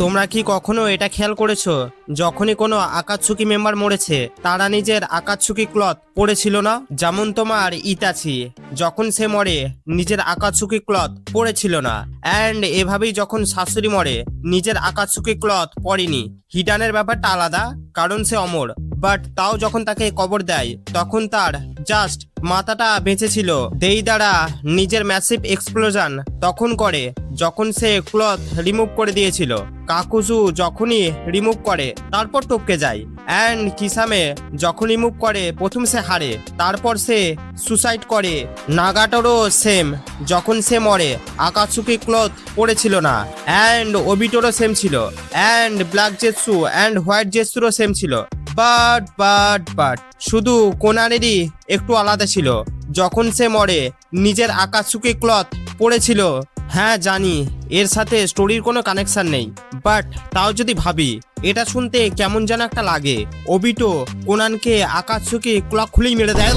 তোমরা কি কখনো এটা খেয়াল করেছো যখনই কোনো আকাতসুকি মেম্বার মরেছে তারা নিজের আকাতসুকি ক্লথ পরেছিল না? যেমন তোমার ইতাচি, যখন সে মরে নিজের আকাতসুকি ক্লথ পরেছিল না। অ্যান্ড এভাবেই যখন শাশুড়ি মরে নিজের আকাতসুকি ক্লথ পরেনি। হিডানের ব্যাপারটা আলাদা, কারণ সে অমর, বাট তাও যখন তাকে কবর দেয় তখন তার জাস্ট মাথাটা বেঁচে ছিল। দেই দ্বারা নিজের ম্যাসিভ এক্সপ্লোশন তখন করে যখন সে ক্লথ রিমুভ করে দিয়েছিল। কাকুজু যখনই রিমুভ করে তারপর টপকে যায়। অ্যান্ড কিসামে যখন রিমুভ করে প্রথম সে হারে, তারপর সে সুসাইড করে। নাগাটোরও সেম, যখন সে মরে আকাতসুকি ক্লথ পরেছিল না। অ্যান্ড ওবিটোরও সেম ছিল। And black Zetsu and white জেৎসুরও সেম ছিল। বাট শুধু কোনানেরই একটু আলাদা ছিল, যখন সে মরে নিজের আকাতসুকি ক্লথ পরেছিল। হ্যাঁ জানি এর সাথে স্টোরির কোনো কানেকশন নেই, বাট তাও যদি ভাবি এটা শুনতে কেমন যেন একটা লাগে। ওবিটো কোনানকে আকাতসুকি ক্লথ খুলেই মেরে দেয়।